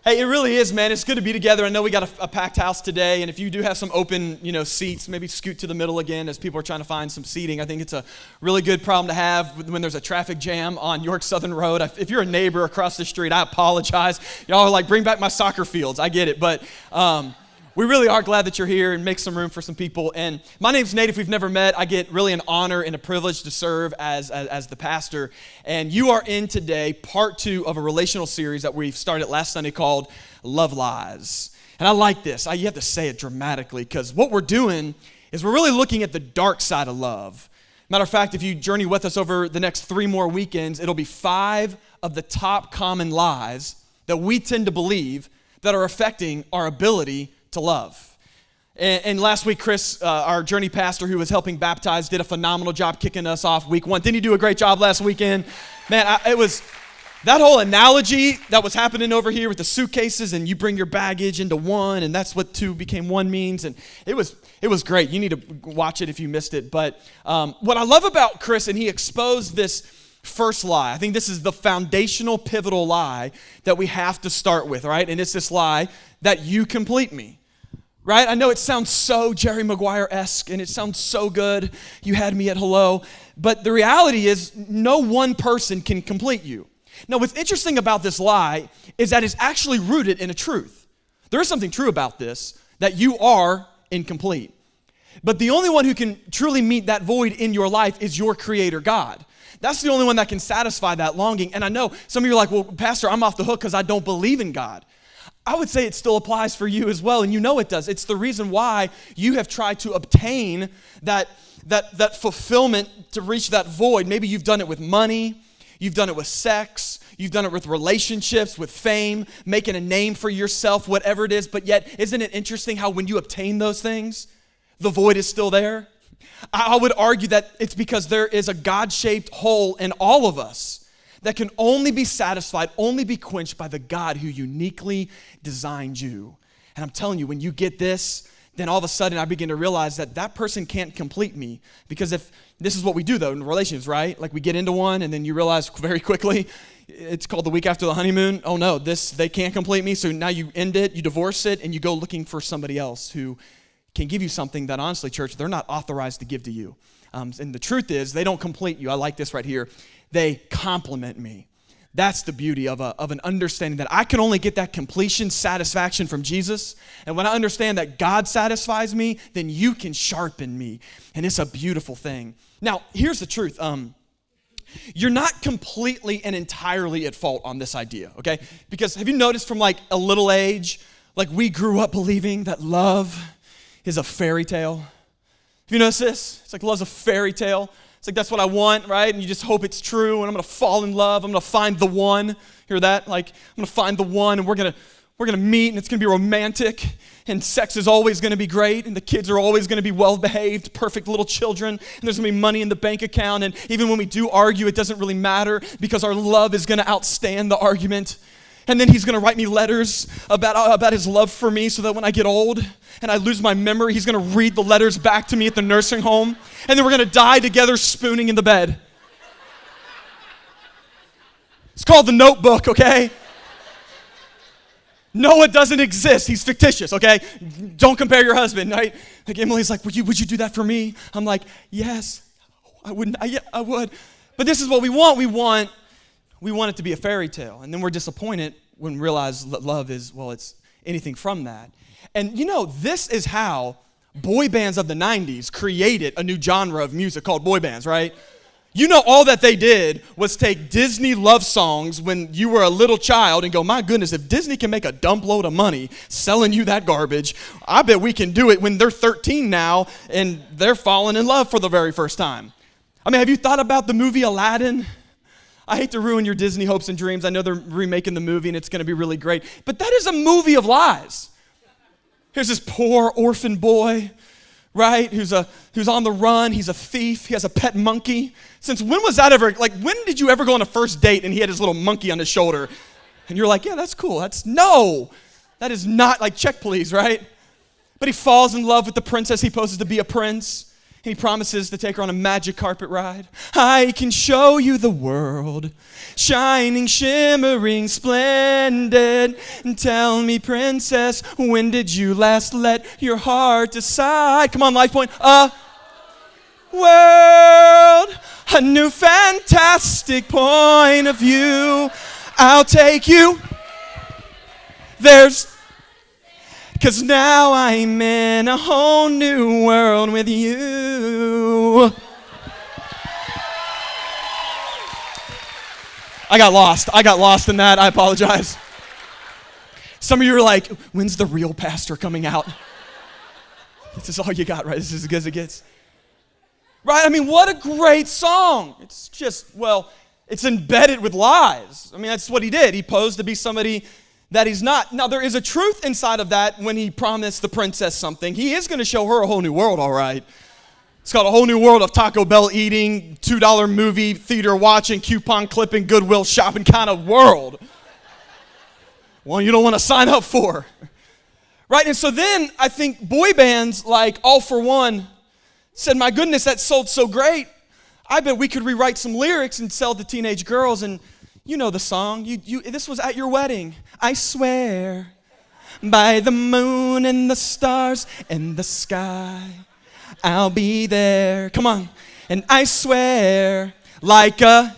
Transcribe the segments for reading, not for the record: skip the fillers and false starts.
Hey, it really is, man. It's good to be together. I know we got a packed house today, and if you do have some open, seats, maybe scoot to the middle again as people are trying to find some seating. I think it's a really good problem to have when there's a traffic jam on York Southern Road. If you're a neighbor across the street, I apologize. Y'all are like, bring back my soccer fields. I get it, but we really are glad that you're here and make some room for some people. And my name's Nate. If we've never met, I get really an honor and a privilege to serve as the pastor. And you are in today part 2 of a relational series that we started last Sunday called Love Lies. And I like this. You have to say it dramatically because what we're doing is we're really looking at the dark side of love. Matter of fact, if you journey with us over the next 3 more weekends, it'll be 5 of the top common lies that we tend to believe that are affecting our ability to love. And last week, Chris, our journey pastor who was helping baptize, did a phenomenal job kicking us off week 1. Didn't he do a great job last weekend? Man, it was that whole analogy that was happening over here with the suitcases and you bring your baggage into one and that's what 2 became 1 means. And it was great. You need to watch it if you missed it. But what I love about Chris, and he exposed this first lie. I think this is the foundational, pivotal lie that we have to start with, right? And it's this lie that you complete me. Right? I know it sounds so Jerry Maguire-esque and it sounds so good. You had me at hello. But the reality is no one person can complete you. Now, what's interesting about this lie is that it's actually rooted in a truth. There is something true about this, that you are incomplete. But the only one who can truly meet that void in your life is your Creator, God. That's the only one that can satisfy that longing. And I know some of you are like, well, Pastor, I'm off the hook because I don't believe in God. I would say it still applies for you as well, and you know it does. It's the reason why you have tried to obtain that fulfillment to reach that void. Maybe you've done it with money, you've done it with sex, you've done it with relationships, with fame, making a name for yourself, whatever it is. But yet, isn't it interesting how when you obtain those things, the void is still there? I would argue that it's because there is a God-shaped hole in all of us that can only be satisfied, only be quenched by the God who uniquely designed you. And I'm telling you, when you get this, then all of a sudden I begin to realize that person can't complete me. Because if this is what we do though in relationships, right? Like we get into one and then you realize very quickly, it's called the week after the honeymoon. Oh no, they can't complete me. So now you end it, you divorce it, and you go looking for somebody else who can give you something that honestly, church, they're not authorized to give to you. And the truth is, they don't complete you. I like this right here. They complement me. That's the beauty of an understanding that I can only get that completion, satisfaction from Jesus. And when I understand that God satisfies me, then you can sharpen me. And it's a beautiful thing. Now, here's the truth. You're not completely and entirely at fault on this idea, okay? Because have you noticed from like a little age, like we grew up believing that love is a fairy tale? Have you noticed this? It's like love's a fairy tale. It's like that's what I want, right? And you just hope it's true, and I'm going to fall in love. I'm going to find the one. Hear that? Like I'm going to find the one, and we're going to meet, and it's going to be romantic, and sex is always going to be great, and the kids are always going to be well-behaved, perfect little children, and there's going to be money in the bank account, and even when we do argue, it doesn't really matter because our love is going to outstand the argument. And then he's going to write me letters about his love for me so that when I get old and I lose my memory, he's going to read the letters back to me at the nursing home. And then we're going to die together spooning in the bed. It's called The Notebook, okay? Noah doesn't exist. He's fictitious, okay? Don't compare your husband, right? Like Emily's like, would you do that for me? I'm like, yes, I would. I would. But this is what we want. We want it to be a fairy tale. And then we're disappointed when we realize that love is, well, it's anything from that. And this is how boy bands of the 90s created a new genre of music called boy bands, right? All that they did was take Disney love songs when you were a little child and go, my goodness, if Disney can make a dump load of money selling you that garbage, I bet we can do it when they're 13 now and they're falling in love for the very first time. I mean, have you thought about the movie Aladdin? I hate to ruin your Disney hopes and dreams. I know they're remaking the movie and it's going to be really great. But that is a movie of lies. Here's this poor orphan boy, right, who's on the run. He's a thief. He has a pet monkey. Since when was that ever, like when did you ever go on a first date and he had his little monkey on his shoulder? And you're like, yeah, that's cool. No, that is not, like check please, right? But he falls in love with the princess he poses to be a prince. And he promises to take her on a magic carpet ride. I can show you the world, shining, shimmering, splendid. And tell me, princess, when did you last let your heart decide? Come on, Life Point. A world, a new fantastic point of view. I'll take you. Cause now I'm in a whole new world with you. I got lost in that. I apologize. Some of you are like, when's the real pastor coming out? This is all you got, right? This is as good as it gets. Right? I mean, what a great song. It's just, well, it's embedded with lies. I mean, that's what he did. He posed to be somebody that he's not. Now, there is a truth inside of that when he promised the princess something. He is going to show her a whole new world, all right. It's called a whole new world of Taco Bell eating, $2 movie theater watching, coupon clipping, Goodwill shopping kind of world. One you don't want to sign up for. Right? And so then I think boy bands like All For One said, my goodness, that sold so great. I bet we could rewrite some lyrics and sell to teenage girls. And you know the song. This was at your wedding. I swear by the moon and the stars and the sky, I'll be there. Come on. And I swear like a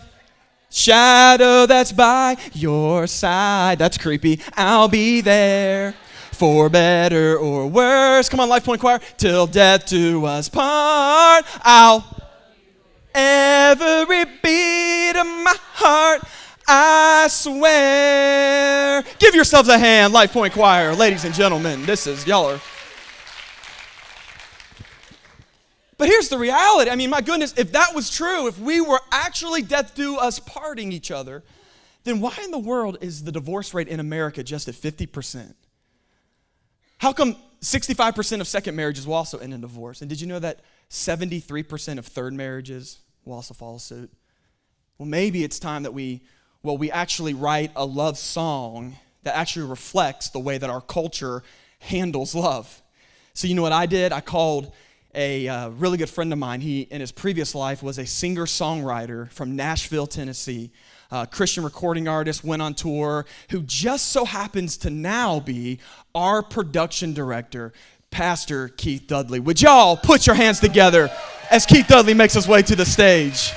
shadow that's by your side. That's creepy. I'll be there for better or worse. Come on, Life Point Choir. Till death do us part. Every beat of my heart, I swear. Give yourselves a hand, Life Point Choir. Ladies and gentlemen, y'all are. But here's the reality. I mean, my goodness, if that was true, if we were actually death do us parting each other, then why in the world is the divorce rate in America just at 50%? How come 65% of second marriages will also end in divorce? And did you know that 73% of third marriages will also follow suit? Well, maybe it's time that we actually write a love song that actually reflects the way that our culture handles love. So you know what I did? I called a really good friend of mine. He, in his previous life, was a singer-songwriter from Nashville, Tennessee, Christian recording artist, went on tour, who just so happens to now be our production director, Pastor Keith Dudley. Would y'all put your hands together as Keith Dudley makes his way to the stage?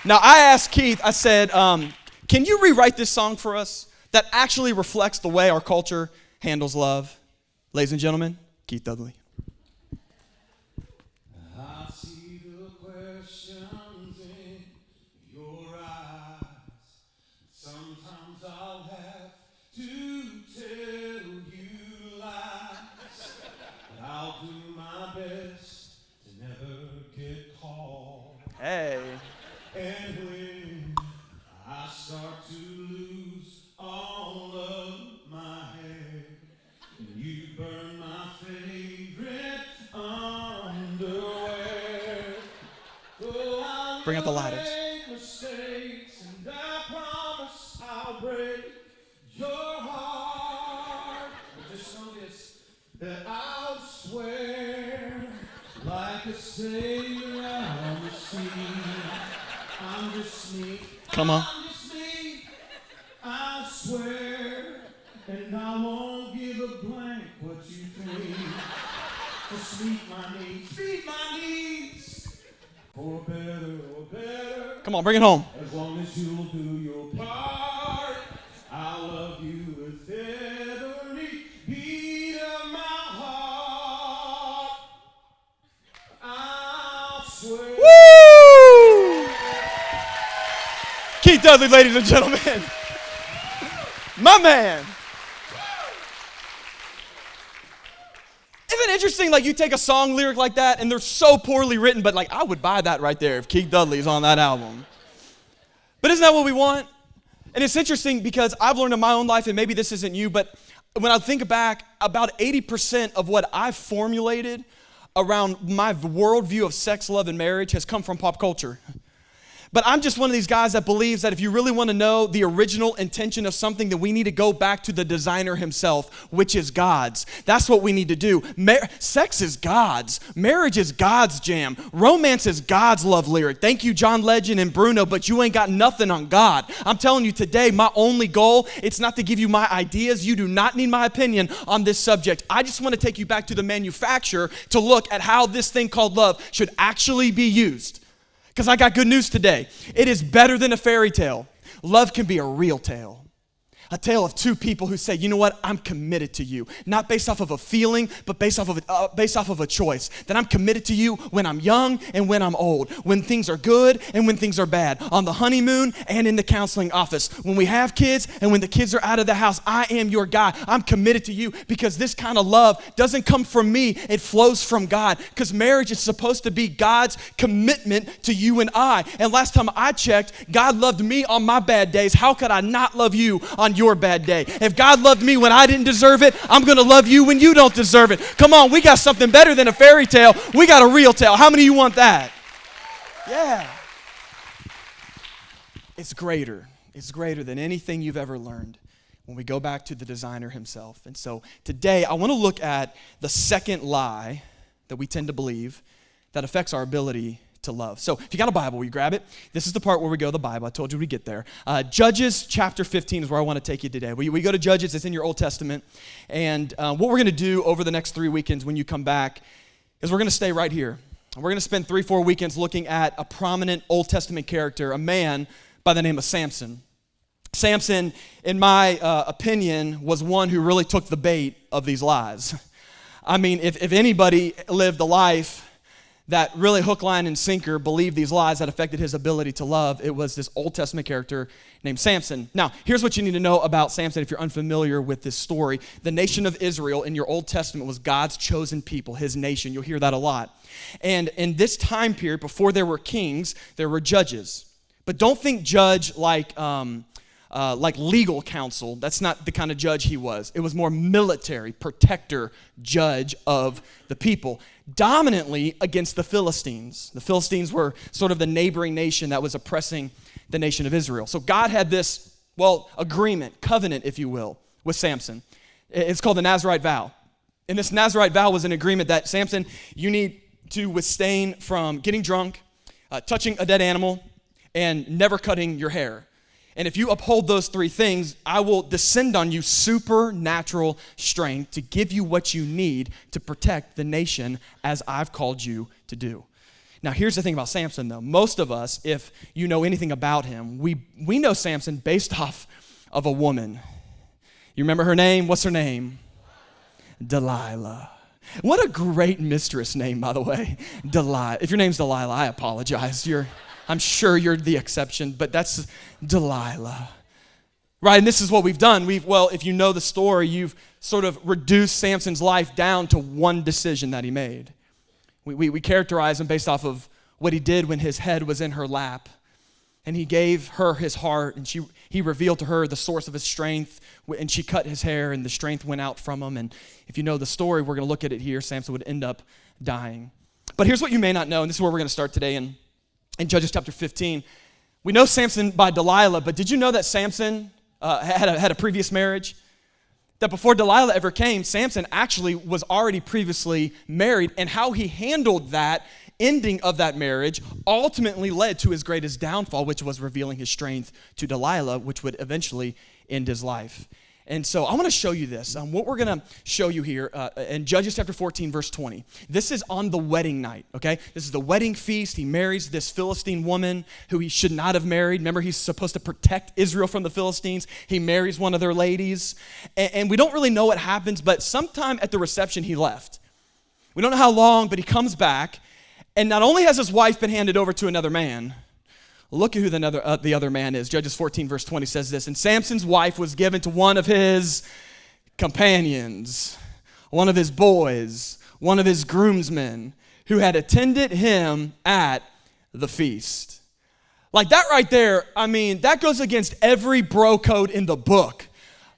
Now, I asked Keith, I said, can you rewrite this song for us that actually reflects the way our culture handles love? Ladies and gentlemen, Keith Dudley. I see the questions in your eyes. Sometimes I'll have to tell you lies. But I'll do my best to never get caught. Hey. And when I start to lose all of my hair, you burn my favorite underwear. Oh, Bring up the ladders. make mistakes, and I promise I'll break your heart. But just know this, that I'll swear like a sailor on the sea. I'm just me. Come on. I'm just me. I swear, and I won't give a blank what you think. Just meet my needs, for better or better. Come on, bring it home. As long as you'll do your part, I'll love you with every beat of my heart. I'll swear. Woo! Keith Dudley, ladies and gentlemen. My man. Isn't it interesting, like you take a song lyric like that and they're so poorly written, but like I would buy that right there if Keith Dudley's on that album. But isn't that what we want? And it's interesting because I've learned in my own life, and maybe this isn't you, but when I think back, about 80% of what I've formulated around my worldview of sex, love, and marriage has come from pop culture. But I'm just one of these guys that believes that if you really want to know the original intention of something, then we need to go back to the designer himself, which is God's. That's what we need to do. Sex is God's. Marriage is God's jam. Romance is God's love lyric. Thank you, John Legend and Bruno, but you ain't got nothing on God. I'm telling you today, my only goal, it's not to give you my ideas. You do not need my opinion on this subject. I just want to take you back to the manufacturer to look at how this thing called love should actually be used. Because I got good news today. It is better than a fairy tale. Love can be a real tale. A tale of two people who say, you know what, I'm committed to you. Not based off of a feeling, but based off of a choice. That I'm committed to you when I'm young and when I'm old. When things are good and when things are bad. On the honeymoon and in the counseling office. When we have kids and when the kids are out of the house. I am your guy. I'm committed to you because this kind of love doesn't come from me. It flows from God. Because marriage is supposed to be God's commitment to you and I. And last time I checked, God loved me on my bad days. How could I not love you on your bad day? If God loved me when I didn't deserve it, I'm going to love you when you don't deserve it. Come on, we got something better than a fairy tale. We got a real tale. How many of you want that? Yeah. It's greater. It's greater than anything you've ever learned when we go back to the designer himself. And so today I want to look at the second lie that we tend to believe that affects our ability to love. So if you got a Bible, will you grab it? This is the part where we go to the Bible. I told you we'd get there. Judges chapter 15 is where I want to take you today. We go to Judges. It's in your Old Testament. And what we're going to do over the next 3 weekends when you come back is we're going to stay right here. We're going to spend 3-4 weekends looking at a prominent Old Testament character, a man by the name of Samson. Samson, in my opinion, was one who really took the bait of these lies. I mean, if anybody lived a life that really hook, line, and sinker believed these lies that affected his ability to love, it was this Old Testament character named Samson. Now, here's what you need to know about Samson if you're unfamiliar with this story. The nation of Israel in your Old Testament was God's chosen people, his nation. You'll hear that a lot. And in this time period, before there were kings, there were judges. But don't think judge like legal counsel. That's not the kind of judge he was. It was more military, protector, judge of the people, dominantly against the Philistines. The Philistines were sort of the neighboring nation that was oppressing the nation of Israel. So God had this, agreement, covenant, if you will, with Samson. It's called the Nazirite vow. And this Nazirite vow was an agreement that, Samson, you need to withstand from getting drunk, touching a dead animal, and never cutting your hair. And if you uphold those 3 things, I will descend on you supernatural strength to give you what you need to protect the nation as I've called you to do. Now, here's the thing about Samson, though. Most of us, if you know anything about him, we know Samson based off of a woman. You remember her name? What's her name? Delilah. What a great mistress name, by the way. Delilah. If your name's Delilah, I apologize. I'm sure you're the exception, but that's Delilah. Right, and this is what we've done. If you know the story, you've sort of reduced Samson's life down to one decision that he made. We characterize him based off of what he did when his head was in her lap. And he gave her his heart, and he revealed to her the source of his strength, and she cut his hair, and the strength went out from him. And if you know the story, we're going to look at it here. Samson would end up dying. But here's what you may not know, and this is where we're going to start today in Judges chapter 15. We know Samson by Delilah, but did you know that Samson had a previous marriage? That before Delilah ever came, Samson actually was already previously married, and how he handled that ending of that marriage ultimately led to his greatest downfall, which was revealing his strength to Delilah, which would eventually end his life. And so I want to show you this. What we're going to show you here in Judges chapter 14, verse 20. This is on the wedding night, okay? This is the wedding feast. He marries this Philistine woman who he should not have married. Remember, he's supposed to protect Israel from the Philistines. He marries one of their ladies. And we don't really know what happens, but sometime at the reception, he left. We don't know how long, but he comes back. And not only has his wife been handed over to another man, look at who the other man is. Judges 14, verse 20 says this. And Samson's wife was given to one of his companions, one of his boys, one of his groomsmen, who had attended him at the feast. Like that right there, I mean, that goes against every bro code in the book.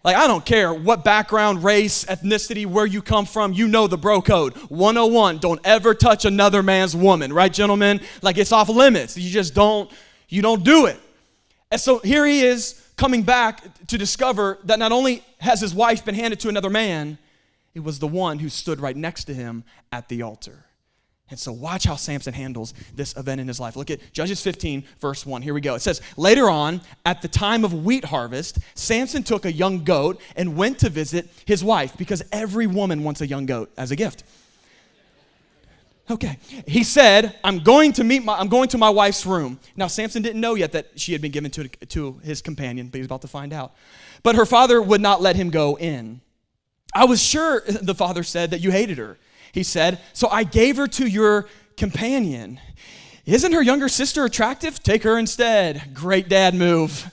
Like, I don't care what background, race, ethnicity, where you come from, you know the bro code. 101, don't ever touch another man's woman, right, gentlemen? Like, it's off limits. You just don't You don't do it. And so here he is coming back to discover that not only has his wife been handed to another man, it was the one who stood right next to him at the altar. And so watch how Samson handles this event in his life. Look at Judges 15, verse 1. Here we go. It says, later on, at the time of wheat harvest, Samson took a young goat and went to visit his wife, because every woman wants a young goat as a gift. Okay. He said, I'm going to my wife's room. Now, Samson didn't know yet that she had been given to his companion, but he was about to find out. But her father would not let him go in. I was sure, the father said, that you hated her. He said, so I gave her to your companion. Isn't her younger sister attractive? Take her instead. Great dad move.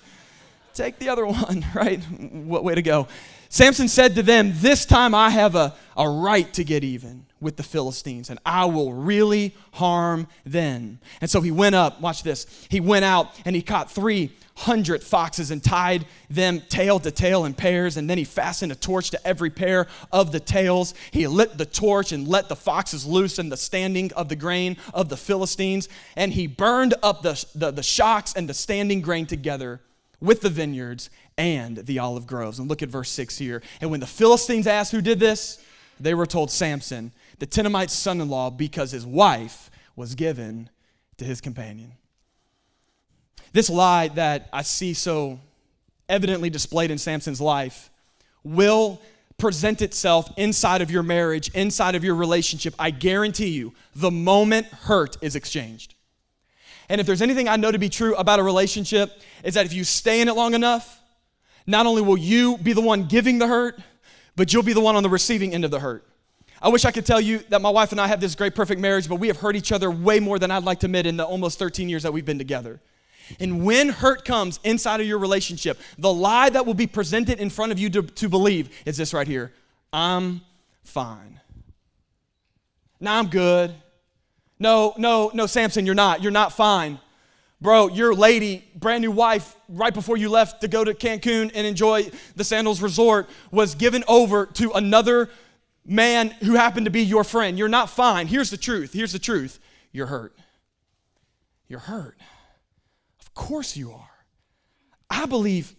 Take the other one, right? What way to go. Samson said to them, this time I have a right to get even with the Philistines, and I will really harm them. And so he went up, watch this, he went out and he caught 300 foxes and tied them tail to tail in pairs, and then he fastened a torch to every pair of the tails. He lit the torch and let the foxes loose in the standing of the grain of the Philistines, and he burned up the shocks and the standing grain together with the vineyards and the olive groves. And look at verse 6 here. And when the Philistines asked who did this, they were told Samson, the Tenamite's son-in-law, because his wife was given to his companion. This lie that I see so evidently displayed in Samson's life will present itself inside of your marriage, inside of your relationship. I guarantee you, the moment hurt is exchanged. And if there's anything I know to be true about a relationship, is that if you stay in it long enough, not only will you be the one giving the hurt, but you'll be the one on the receiving end of the hurt. I wish I could tell you that my wife and I have this great, perfect marriage, but we have hurt each other way more than I'd like to admit in the almost 13 years that we've been together. And when hurt comes inside of your relationship, the lie that will be presented in front of you to believe is this right here. I'm fine. Nah, I'm good. No, Samson, you're not. You're not fine. Bro, your lady, brand new wife, right before you left to go to Cancun and enjoy the Sandals Resort, was given over to another man who happened to be your friend. You're not fine. Here's the truth. You're hurt. You're hurt. Of course you are. I believe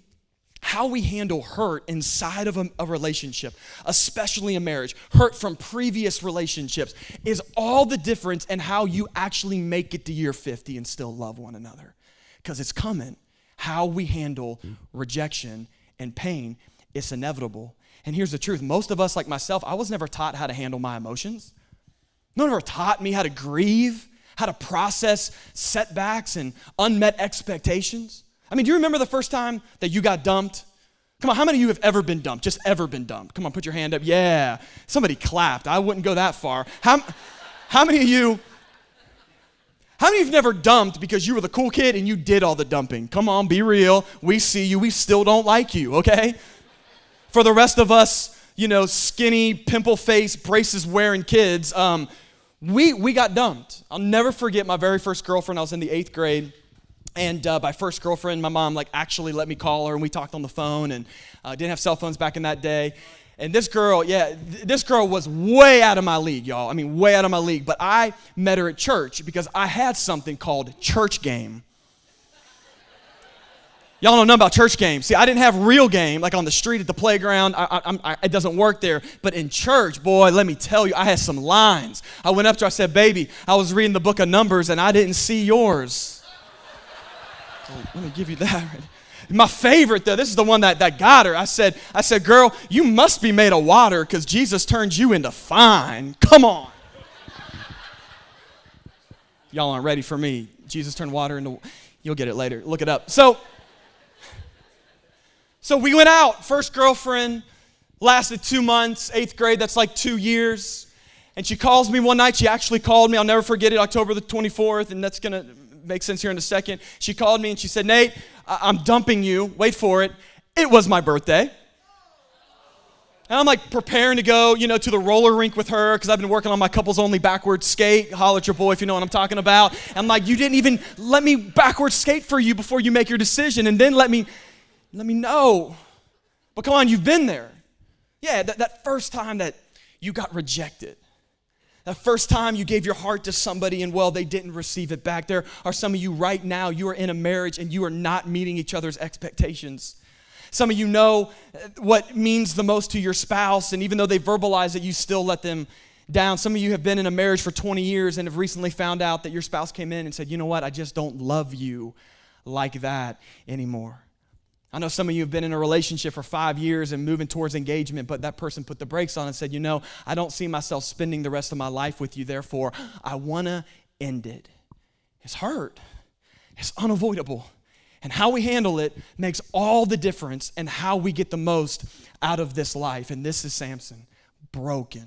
how we handle hurt inside of a relationship, especially a marriage, hurt from previous relationships, is all the difference in how you actually make it to year 50 and still love one another. Because it's coming. How we handle rejection and pain, it's inevitable. And here's the truth. Most of us, like myself, I was never taught how to handle my emotions. No one ever taught me how to grieve, how to process setbacks and unmet expectations. I mean, do you remember the first time that you got dumped? Come on, how many of you have ever been dumped? Just ever been dumped? Come on, put your hand up. Yeah, somebody clapped. I wouldn't go that far. How many of you have never dumped because you were the cool kid and you did all the dumping? Come on, be real. We see you. We still don't like you, okay? For the rest of us, skinny, pimple face, braces wearing kids, we got dumped. I'll never forget my very first girlfriend. I was in the 8th grade. And my first girlfriend, my mom actually let me call her, and we talked on the phone, and didn't have cell phones back in that day. And this girl was way out of my league, y'all. I mean, way out of my league. But I met her at church because I had something called church game. Y'all don't know about church game. See, I didn't have real game like on the street at the playground. It doesn't work there. But in church, boy, let me tell you, I had some lines. I went up to her, I said, baby, I was reading the book of Numbers, and I didn't see yours. Let me give you that. My favorite, though, this is the one that got her. I said, girl, you must be made of water because Jesus turned you into fine. Come on. Y'all aren't ready for me. Jesus turned water into, you'll get it later. Look it up. So we went out. First girlfriend lasted 2 months, 8th grade. That's like 2 years. And she calls me one night. She actually called me. I'll never forget it, October the 24th, and that's going to make sense here in a second. She called me and she said, Nate, I'm dumping you. Wait for it. It was my birthday. And I'm like preparing to go, to the roller rink with her because I've been working on my couples only backward skate. Holler at your boy if you know what I'm talking about. And I'm like, you didn't even let me backward skate for you before you make your decision, and then let me know. But come on, you've been there. Yeah, that first time that you got rejected. The first time you gave your heart to somebody and, well, they didn't receive it back. There are some of you right now, you are in a marriage and you are not meeting each other's expectations. Some of you know what means the most to your spouse, and even though they verbalize it, you still let them down. Some of you have been in a marriage for 20 years and have recently found out that your spouse came in and said, you know what, I just don't love you like that anymore. I know some of you have been in a relationship for 5 years and moving towards engagement, but that person put the brakes on and said, you know, I don't see myself spending the rest of my life with you, therefore I want to end it. It's hurt. It's unavoidable. And how we handle it makes all the difference in how we get the most out of this life. And this is Samson, broken.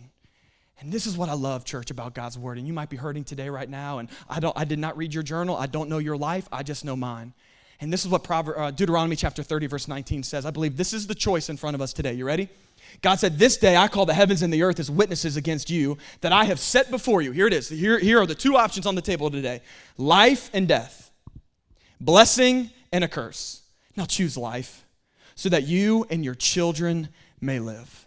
And this is what I love, church, about God's word. And you might be hurting today right now, and I did not read your journal. I don't know your life. I just know mine. And this is what Deuteronomy chapter 30, verse 19 says. I believe this is the choice in front of us today. You ready? God said, this day I call the heavens and the earth as witnesses against you that I have set before you. Here it is. Here are the two options on the table today. Life and death. Blessing and a curse. Now choose life so that you and your children may live.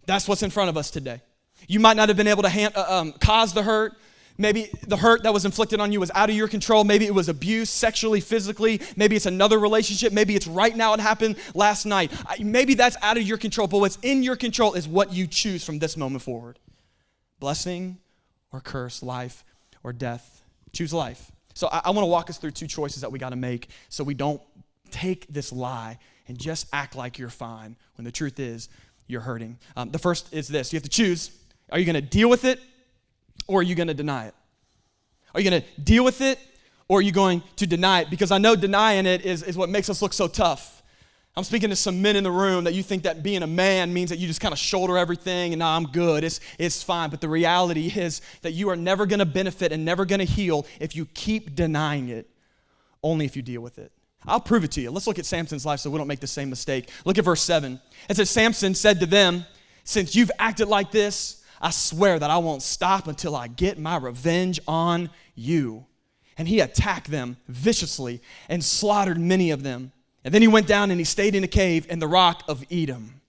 That's what's in front of us today. You might not have been able to cause the hurt. Maybe the hurt that was inflicted on you was out of your control. Maybe it was abuse, sexually, physically. Maybe it's another relationship. Maybe it's right now, it happened last night. Maybe that's out of your control, but what's in your control is what you choose from this moment forward. Blessing or curse, life or death. Choose life. So I want to walk us through two choices that we got to make so we don't take this lie and just act like you're fine when the truth is you're hurting. The first is this. You have to choose. Are you going to deal with it or are you going to deny it? Are you going to deal with it or are you going to deny it? Because I know denying it is what makes us look so tough. I'm speaking to some men in the room that you think that being a man means that you just kind of shoulder everything and I'm good, it's fine. But the reality is that you are never going to benefit and never going to heal if you keep denying it, only if you deal with it. I'll prove it to you. Let's look at Samson's life so we don't make the same mistake. Look at verse 7. It says, Samson said to them, since you've acted like this, I swear that I won't stop until I get my revenge on you. And he attacked them viciously and slaughtered many of them. And then he went down and he stayed in a cave in the rock of Edom.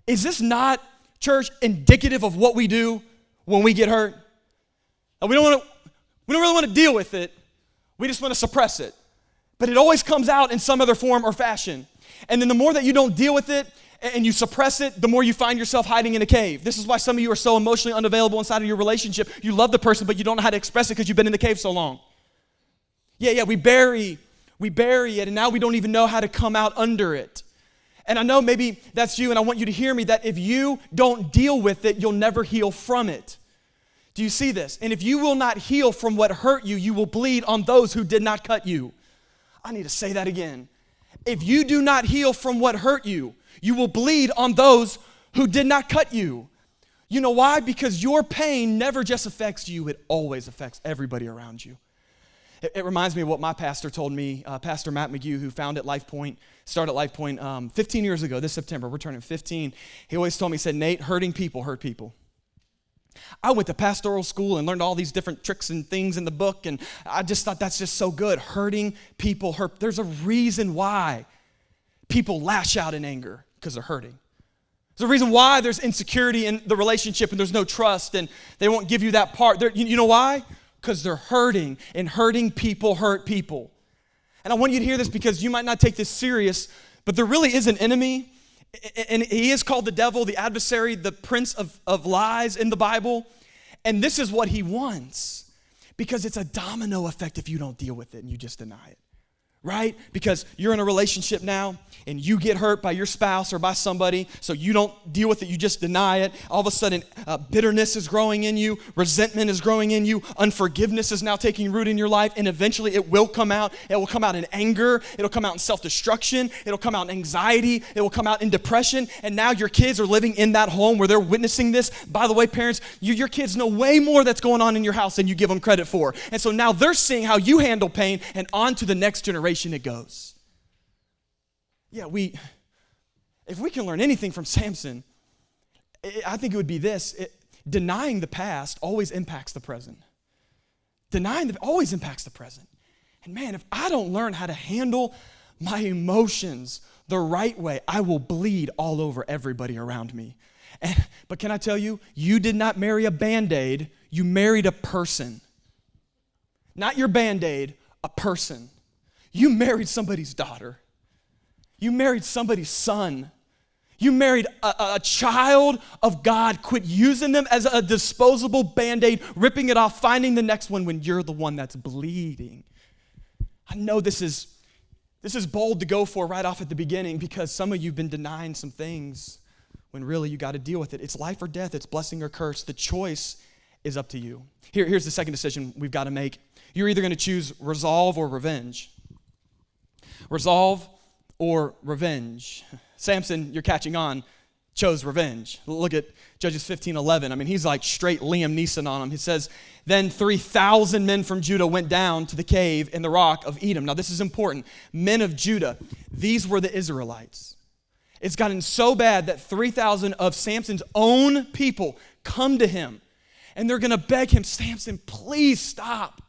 Is this not, church, indicative of what we do when we get hurt? We don't really want to deal with it. We just want to suppress it. But it always comes out in some other form or fashion. And then the more that you don't deal with it and you suppress it, the more you find yourself hiding in a cave. This is why some of you are so emotionally unavailable inside of your relationship. You love the person, but you don't know how to express it because you've been in the cave so long. Yeah, we bury it, and now we don't even know how to come out under it. And I know maybe that's you, and I want you to hear me that if you don't deal with it, you'll never heal from it. Do you see this? And if you will not heal from what hurt you, you will bleed on those who did not cut you. I need to say that again. If you do not heal from what hurt you, you will bleed on those who did not cut you. You know why? Because your pain never just affects you, it always affects everybody around you. It reminds me of what my pastor told me, Pastor Matt McGee, who founded Life Point, started Life Point 15 years ago, this September. We're turning 15. He always told me, he said, Nate, hurting people hurt people. I went to pastoral school and learned all these different tricks and things in the book, and I just thought that's just so good. Hurting people hurt. There's a reason why people lash out in anger, because they're hurting. There's a reason why there's insecurity in the relationship and there's no trust and they won't give you that part. You know why? Because they're hurting, and hurting people hurt people. And I want you to hear this because you might not take this serious, but there really is an enemy. And he is called the devil, the adversary, the prince of lies in the Bible. And this is what he wants, because it's a domino effect if you don't deal with it and you just deny it, right? Because you're in a relationship now and you get hurt by your spouse or by somebody, so you don't deal with it, you just deny it. All of a sudden, bitterness is growing in you, resentment is growing in you, unforgiveness is now taking root in your life, and eventually it will come out. It will come out in anger, it'll come out in self-destruction, it'll come out in anxiety, it will come out in depression, and now your kids are living in that home where they're witnessing this. By the way, parents, your kids know way more that's going on in your house than you give them credit for. And so now they're seeing how you handle pain, and on to the next generation it goes. Yeah, if we can learn anything from Samson, I think it would be this. Denying the past always impacts the present. Always impacts the present. And man, if I don't learn how to handle my emotions the right way, I will bleed all over everybody around me. But can I tell you, you did not marry a Band-Aid, you married a person. Not your Band-Aid, a person. You married somebody's daughter. You married somebody's son. You married a child of God. Quit using them as a disposable Band-Aid, ripping it off, finding the next one when you're the one that's bleeding. I know this is bold to go for right off at the beginning because some of you have been denying some things when really you got to deal with it. It's life or death. It's blessing or curse. The choice is up to you. Here's the second decision we've got to make. You're either going to choose resolve or revenge. Resolve or revenge. Samson, you're catching on, chose revenge. Look at Judges 15:11. I mean, he's like straight Liam Neeson on him. He says, then 3,000 men from Judah went down to the cave in the rock of Edom. Now, this is important. Men of Judah, these were the Israelites. It's gotten so bad that 3,000 of Samson's own people come to him, and they're going to beg him, Samson, please stop.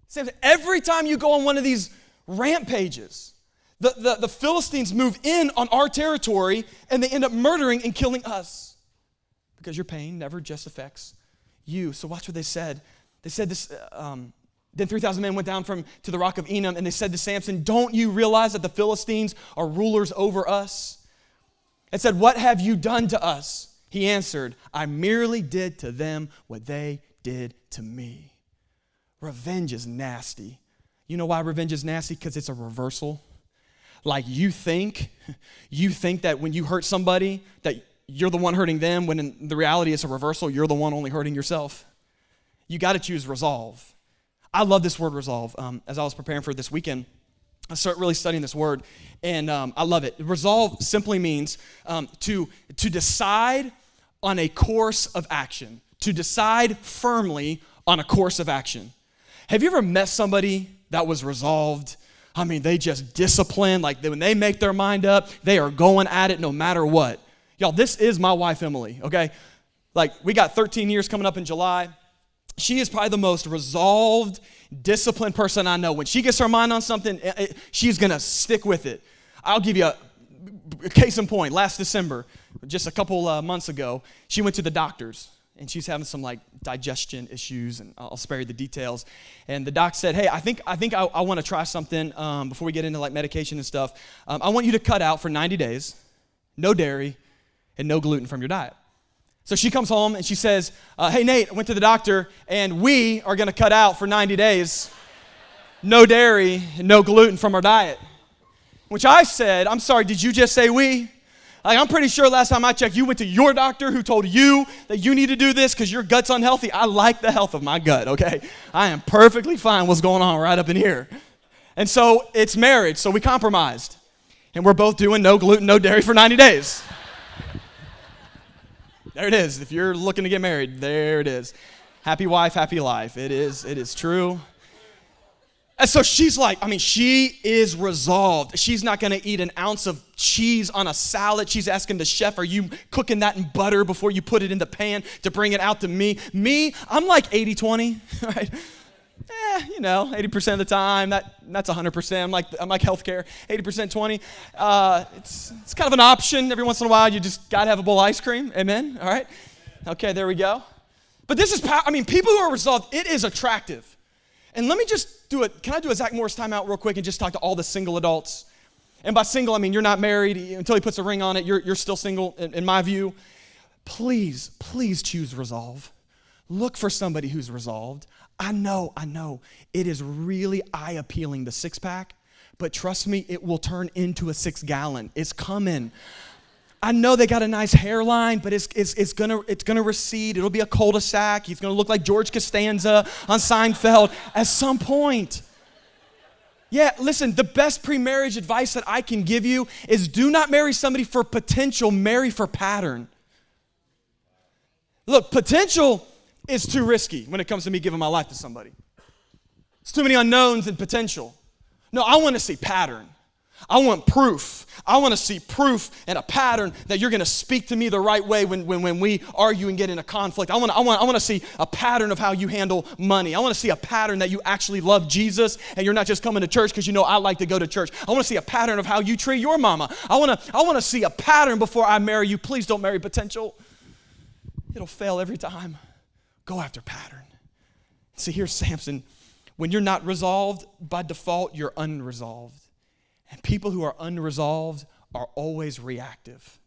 Samson, every time you go on one of these rampages, the Philistines move in on our territory, and they end up murdering and killing us because your pain never just affects you. So watch what they said. They said this, then 3,000 men went down to the rock of Edom, and they said to Samson, don't you realize that the Philistines are rulers over us? And said, what have you done to us? He answered, I merely did to them what they did to me. Revenge is nasty. You know why revenge is nasty? Because it's a reversal. Like you think that when you hurt somebody, that you're the one hurting them, when in the reality it's a reversal, you're the one only hurting yourself. You got to choose resolve. I love this word resolve. As I was preparing for this weekend, I started really studying this word, and I love it. Resolve simply means to decide on a course of action, to decide firmly on a course of action. Have you ever met somebody that was resolved? I mean, they just disciplined. Like when they make their mind up, they are going at it no matter what. Y'all, this is my wife, Emily, okay? Like we got 13 years coming up in July. She is probably the most resolved, disciplined person I know. When she gets her mind on something, she's going to stick with it. I'll give you a case in point. Last December, just a couple months ago, she went to the doctor's. And she's having some like digestion issues, and I'll spare you the details. And the doc said, hey, I think I want to try something before we get into like medication and stuff. I want you to cut out for 90 days, no dairy and no gluten from your diet. So she comes home and she says, hey, Nate, I went to the doctor, and we are going to cut out for 90 days, no dairy and no gluten from our diet. Which I said, I'm sorry, did you just say we? Like, I'm pretty sure last time I checked, you went to your doctor who told you that you need to do this because your gut's unhealthy. I like the health of my gut, okay? I am perfectly fine what's going on right up in here. And so it's marriage, so we compromised. And we're both doing no gluten, no dairy for 90 days. There it is. If you're looking to get married, there it is. Happy wife, happy life. It is true. And so she's like, she is resolved. She's not going to eat an ounce of cheese on a salad. She's asking the chef, are you cooking that in butter before you put it in the pan to bring it out to me? Me, I'm like 80-20, right? 80% of the time, that's 100%. I'm like healthcare, 80%, 20. It's kind of an option. Every once in a while, you just got to have a bowl of ice cream. Amen? All right? Okay, there we go. But this is, people who are resolved, it is attractive. And let me just do it. Can I do a Zach Morris timeout real quick and just talk to all the single adults? And by single, I mean you're not married. Until he puts a ring on it, you're still single, in my view. Please choose resolve. Look for somebody who's resolved. I know. It is really eye-appealing, the six-pack. But trust me, it will turn into a 6-gallon. It's coming. I know they got a nice hairline, but it's gonna recede. It'll be a cul-de-sac. He's gonna look like George Costanza on Seinfeld at some point. Yeah, listen, the best pre-marriage advice that I can give you is do not marry somebody for potential, marry for pattern. Look, potential is too risky when it comes to me giving my life to somebody. It's too many unknowns and potential. No, I want to see pattern. I want proof. I want to see proof and a pattern that you're going to speak to me the right way when we argue and get in a conflict. I want to see a pattern of how you handle money. I want to see a pattern that you actually love Jesus and you're not just coming to church because you know I like to go to church. I want to see a pattern of how you treat your mama. I want to see a pattern before I marry you. Please don't marry potential. It'll fail every time. Go after pattern. See, here's Samson. When you're not resolved, by default, you're unresolved. And people who are unresolved are always reactive.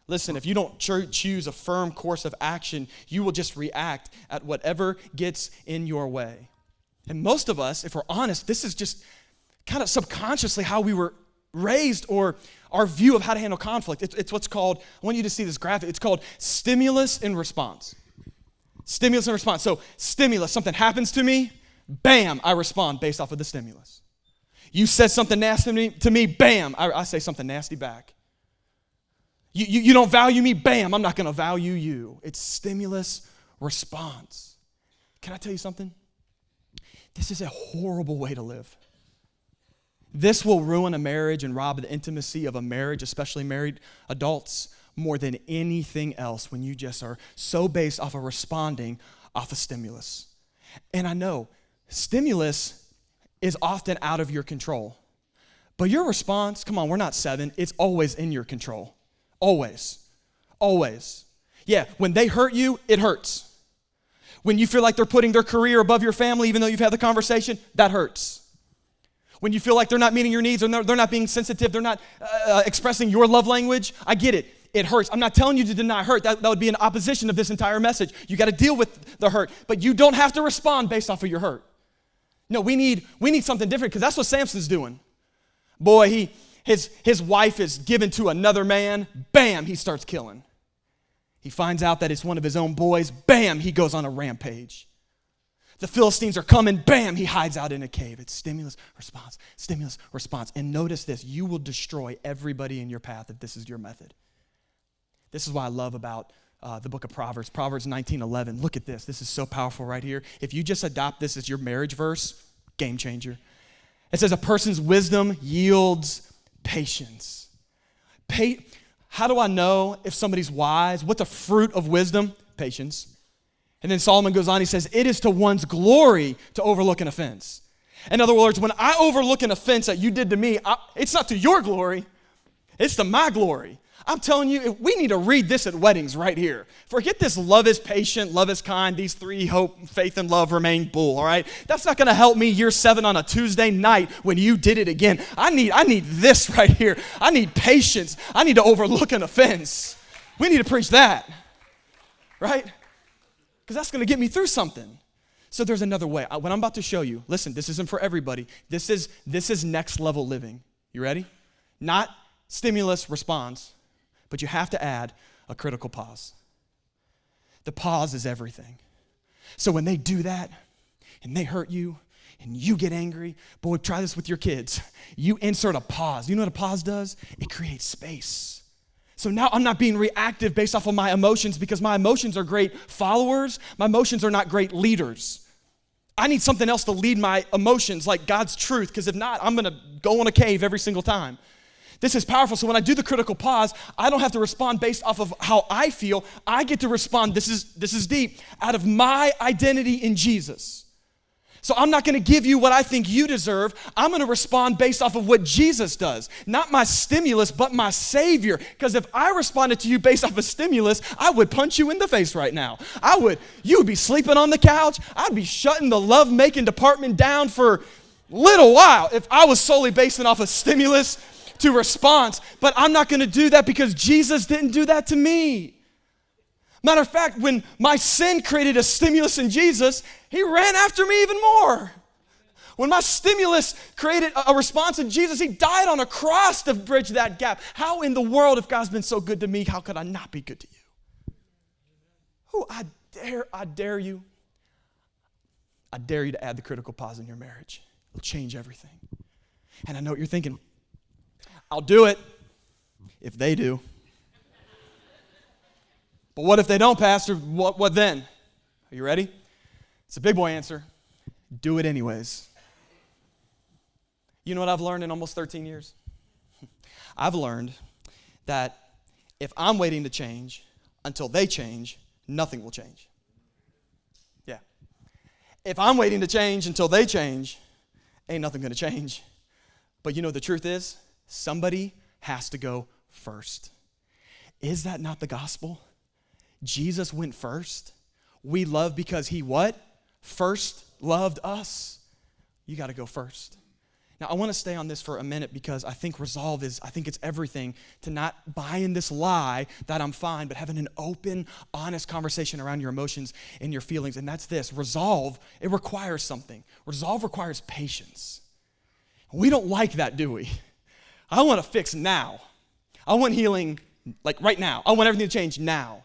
Listen, if you don't choose a firm course of action, you will just react at whatever gets in your way. And most of us, if we're honest, this is just kind of subconsciously how we were raised or our view of how to handle conflict. It's what's called, I want you to see this graphic, it's called stimulus and response. Stimulus and response. So stimulus, something happens to me, bam, I respond based off of the stimulus. You said something nasty to me, bam, I say something nasty back. You don't value me, bam, I'm not going to value you. It's stimulus response. Can I tell you something? This is a horrible way to live. This will ruin a marriage and rob the intimacy of a marriage, especially married adults, more than anything else when you just are so based off of responding off a stimulus. And I know stimulus is often out of your control. But your response, come on, we're not 7. It's always in your control. Always. Always. Yeah, when they hurt you, it hurts. When you feel like they're putting their career above your family, even though you've had the conversation, that hurts. When you feel like they're not meeting your needs or they're not being sensitive, they're not expressing your love language, I get it. It hurts. I'm not telling you to deny hurt. That would be an opposition of this entire message. You got to deal with the hurt. But you don't have to respond based off of your hurt. No, we need something different because that's what Samson's doing. Boy, his wife is given to another man. Bam, he starts killing. He finds out that it's one of his own boys. Bam, he goes on a rampage. The Philistines are coming. Bam, he hides out in a cave. It's stimulus, response, stimulus, response. And notice this, you will destroy everybody in your path if this is your method. This is what I love about the book of Proverbs, Proverbs 19:11. Look at this. This is so powerful right here. If you just adopt this as your marriage verse, game changer. It says a person's wisdom yields patience. How do I know if somebody's wise? What's the fruit of wisdom? Patience. And then Solomon goes on, he says, it is to one's glory to overlook an offense. In other words, when I overlook an offense that you did to me, it's not to your glory, it's to my glory. I'm telling you, we need to read this at weddings right here. Forget this love is patient, love is kind, these 3, hope, faith, and love remain bull, all right? That's not going to help me year 7 on a Tuesday night when you did it again. I need this right here. I need patience. I need to overlook an offense. We need to preach that, right? Because that's going to get me through something. So there's another way. What I'm about to show you, listen, this isn't for everybody. This is next level living. You ready? Not stimulus response. But you have to add a critical pause. The pause is everything. So when they do that, and they hurt you, and you get angry, boy, try this with your kids. You insert a pause. You know what a pause does? It creates space. So now I'm not being reactive based off of my emotions because my emotions are great followers. My emotions are not great leaders. I need something else to lead my emotions, like God's truth, because if not, I'm going to go in a cave every single time. This is powerful. So when I do the critical pause, I don't have to respond based off of how I feel. I get to respond, this is deep, out of my identity in Jesus. So I'm not going to give you what I think you deserve. I'm going to respond based off of what Jesus does. Not my stimulus, but my Savior. Because if I responded to you based off of stimulus, I would punch you in the face right now. You would be sleeping on the couch. I'd be shutting the love-making department down for a little while if I was solely basing off of stimulus to response, but I'm not going to do that because Jesus didn't do that to me. Matter of fact, when my sin created a stimulus in Jesus, he ran after me even more. When my stimulus created a response in Jesus, he died on a cross to bridge that gap. How in the world, if God's been so good to me, how could I not be good to you? I dare you. I dare you to add the critical pause in your marriage. It'll change everything. And I know what you're thinking. I'll do it if they do. But what if they don't, Pastor? What then? Are you ready? It's a big boy answer. Do it anyways. You know what I've learned in almost 13 years? I've learned that if I'm waiting to change until they change, nothing will change. Yeah. If I'm waiting to change until they change, ain't nothing going to change. But you know the truth is, somebody has to go first. Is that not the gospel? Jesus went first. We love because he what? First loved us. You got to go first. Now, I want to stay on this for a minute because I think resolve I think it's everything to not buy in this lie that I'm fine, but having an open, honest conversation around your emotions and your feelings. And that's this. Resolve, it requires something. Resolve requires patience. We don't like that, do we? I want to fix now. I want healing like right now. I want everything to change now.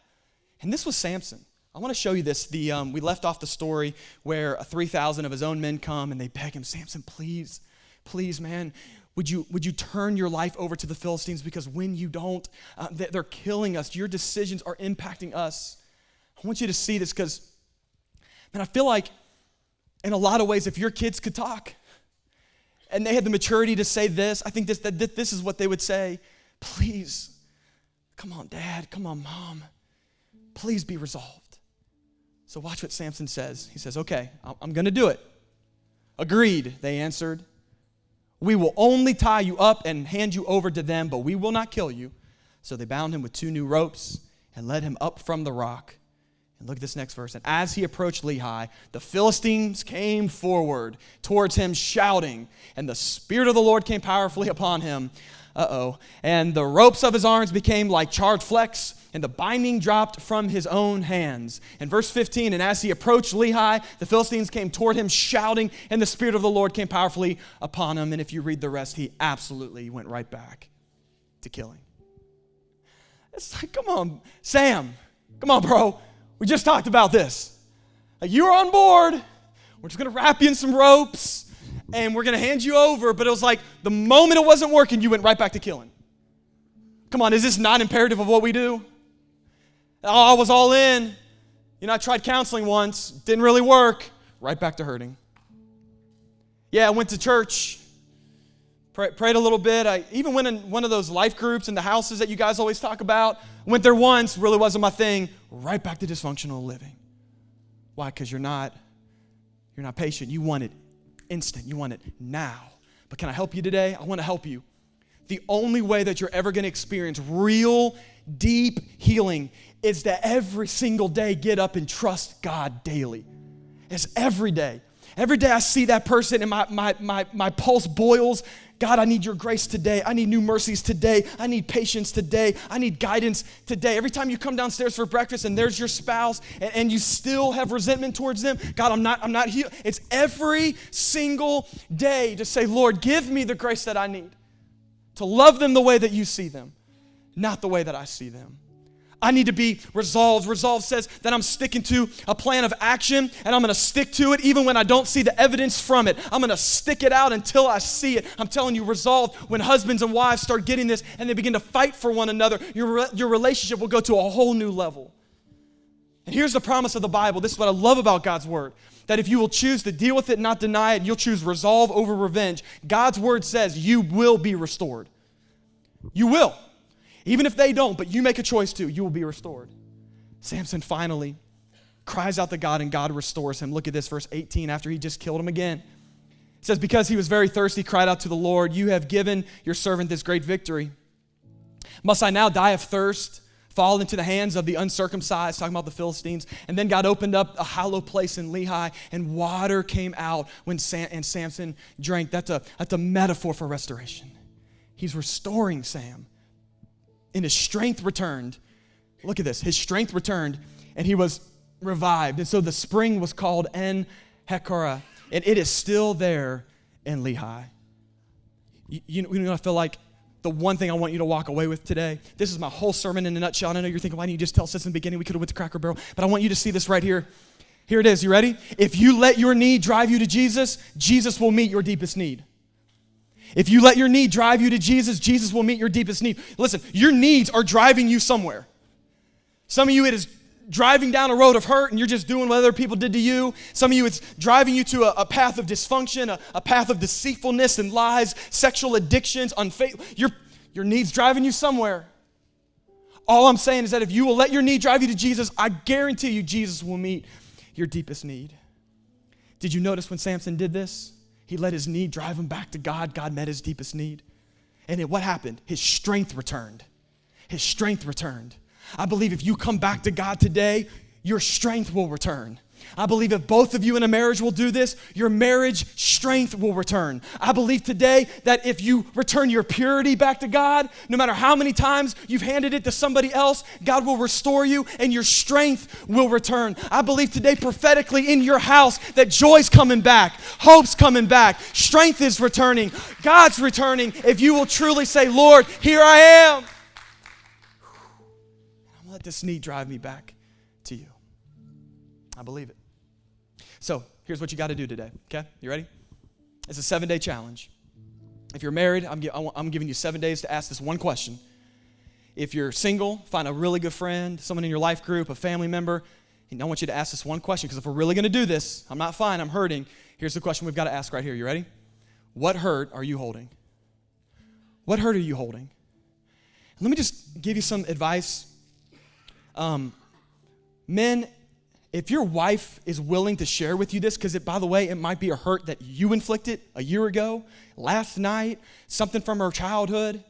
And this was Samson. I want to show you this. We left off the story where 3,000 of his own men come and they beg him, Samson, please, man, would you turn your life over to the Philistines, because when you don't, they're killing us. Your decisions are impacting us. I want you to see this because, man, I feel like in a lot of ways, if your kids could talk and they had the maturity to say this, I think this is what they would say. Please, come on, Dad, come on, Mom, please be resolved. So watch what Samson says. He says, okay, I'm going to do it. Agreed, they answered. We will only tie you up and hand you over to them, but we will not kill you. So they bound him with 2 new ropes and led him up from the rock. And look at this next verse. And as he approached Lehi, the Philistines came forward towards him shouting, and the Spirit of the Lord came powerfully upon him. And the ropes of his arms became like charred flecks, and the binding dropped from his own hands. And verse 15, and as he approached Lehi, the Philistines came toward him shouting, and the Spirit of the Lord came powerfully upon him. And if you read the rest, he absolutely went right back to killing. It's like, come on, Sam. Come on, bro. We just talked about this. Like, you were on board. We're just going to wrap you in some ropes, and we're going to hand you over. But it was like the moment it wasn't working, you went right back to killing. Come on, is this not imperative of what we do? Oh, I was all in. I tried counseling once. Didn't really work. Right back to hurting. Yeah, I went to church. Prayed a little bit. I even went in one of those life groups in the houses that you guys always talk about. Went there once. Really wasn't my thing. Right back to dysfunctional living. Why? Because you're not patient. You want it instant. You want it now. But can I help you today? I want to help you. The only way that you're ever going to experience real, deep healing is to every single day get up and trust God daily. It's every day. Every day I see that person and my pulse boils. God, I need your grace today. I need new mercies today. I need patience today. I need guidance today. Every time you come downstairs for breakfast and there's your spouse and you still have resentment towards them, God, I'm not healed. It's every single day to say, Lord, give me the grace that I need to love them the way that you see them, not the way that I see them. I need to be resolved. Resolve says that I'm sticking to a plan of action, and I'm going to stick to it even when I don't see the evidence from it. I'm going to stick it out until I see it. I'm telling you, resolve, when husbands and wives start getting this and they begin to fight for one another, your relationship will go to a whole new level. And here's the promise of the Bible. This is what I love about God's word, that if you will choose to deal with it, not deny it, you'll choose resolve over revenge. God's word says you will be restored. You will. Even if they don't, but you make a choice to, you will be restored. Samson finally cries out to God, and God restores him. Look at this, verse 18, after he just killed him again. It says, because he was very thirsty, cried out to the Lord, you have given your servant this great victory. Must I now die of thirst, fall into the hands of the uncircumcised, talking about the Philistines? And then God opened up a hollow place in Lehi, and water came out when Samson drank. That's a metaphor for restoration. He's restoring Sam. And his strength returned. Look at this. His strength returned, and he was revived. And so the spring was called En Hekorah, and it is still there in Lehi. You know, I feel like the one thing I want you to walk away with today, this is my whole sermon in a nutshell. I know you're thinking, why didn't you just tell us this in the beginning? We could have went to Cracker Barrel. But I want you to see this right here. Here it is. You ready? If you let your need drive you to Jesus, Jesus will meet your deepest need. If you let your need drive you to Jesus, Jesus will meet your deepest need. Listen, your needs are driving you somewhere. Some of you, it is driving down a road of hurt and you're just doing what other people did to you. Some of you, it's driving you to a path of dysfunction, a path of deceitfulness and lies, sexual addictions, unfaith. Your need's driving you somewhere. All I'm saying is that if you will let your need drive you to Jesus, I guarantee you Jesus will meet your deepest need. Did you notice when Samson did this? He let his need drive him back to God. God met his deepest need. And what happened? His strength returned. His strength returned. I believe if you come back to God today, your strength will return. I believe if both of you in a marriage will do this, your marriage strength will return. I believe today that if you return your purity back to God, no matter how many times you've handed it to somebody else, God will restore you and your strength will return. I believe today prophetically in your house that joy's coming back, hope's coming back, strength is returning, God's returning. If you will truly say, Lord, here I am. I'm gonna let this need drive me back to you. I believe it. So here's what you got to do today, okay? You ready? It's a 7-day challenge. If you're married, I'm giving you 7 days to ask this one question. If you're single, find a really good friend, someone in your life group, a family member, and I want you to ask this one question, because if we're really going to do this, I'm not fine, I'm hurting. Here's the question we've got to ask right here. You ready? What hurt are you holding? What hurt are you holding? Let me just give you some advice. Men, if your wife is willing to share with you this, because by the way, it might be a hurt that you inflicted a year ago, last night, something from her childhood,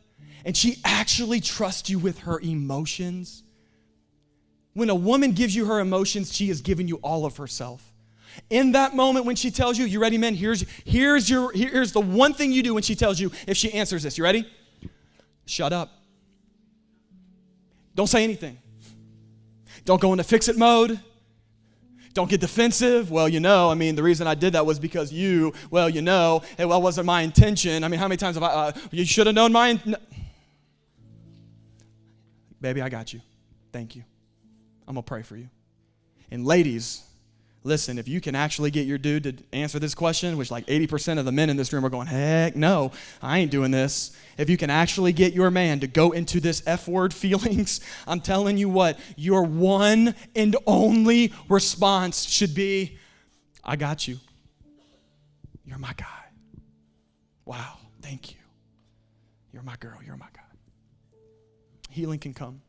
and she actually trusts you with her emotions. When a woman gives you her emotions, she is giving you all of herself. In that moment when she tells you, you ready, men? Here's the one thing you do when she tells you, if she answers this. You ready? Shut up. Don't say anything. Don't go into fix-it mode. Don't get defensive. Well, the reason I did that was because it wasn't my intention. How many times have you should have known Baby, I got you. Thank you. I'm going to pray for you. And ladies, listen, if you can actually get your dude to answer this question, which like 80% of the men in this room are going, heck no, I ain't doing this. If you can actually get your man to go into this F-word feelings, I'm telling you what, your one and only response should be, I got you. You're my guy. Wow, thank you. You're my girl, you're my guy. Healing can come.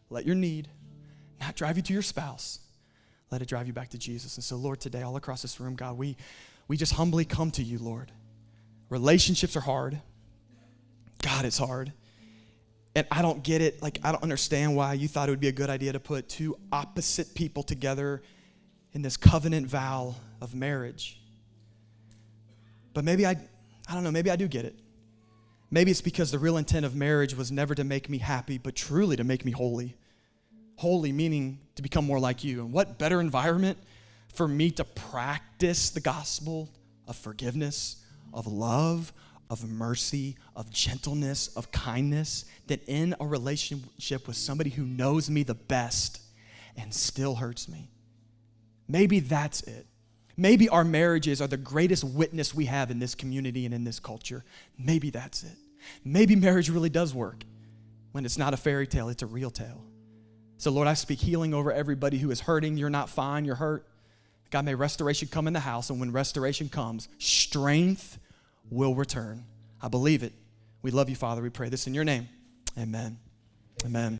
Let your need not drive you to your spouse. Let it drive you back to Jesus. And so, Lord, today, all across this room, God, we just humbly come to you, Lord. Relationships are hard. God, it's hard. And I don't get it. I don't understand why you thought it would be a good idea to put two opposite people together in this covenant vow of marriage. But maybe I don't know, maybe I do get it. Maybe it's because the real intent of marriage was never to make me happy, but truly to make me holy. Holy meaning to become more like you. And what better environment for me to practice the gospel of forgiveness, of love, of mercy, of gentleness, of kindness, than in a relationship with somebody who knows me the best and still hurts me. Maybe that's it. Maybe our marriages are the greatest witness we have in this community and in this culture. Maybe that's it. Maybe marriage really does work. When it's not a fairy tale, it's a real tale. So, Lord, I speak healing over everybody who is hurting. You're not fine, you're hurt. God, may restoration come in the house, and when restoration comes, strength will return. I believe it. We love you, Father. We pray this in your name. Amen. Amen.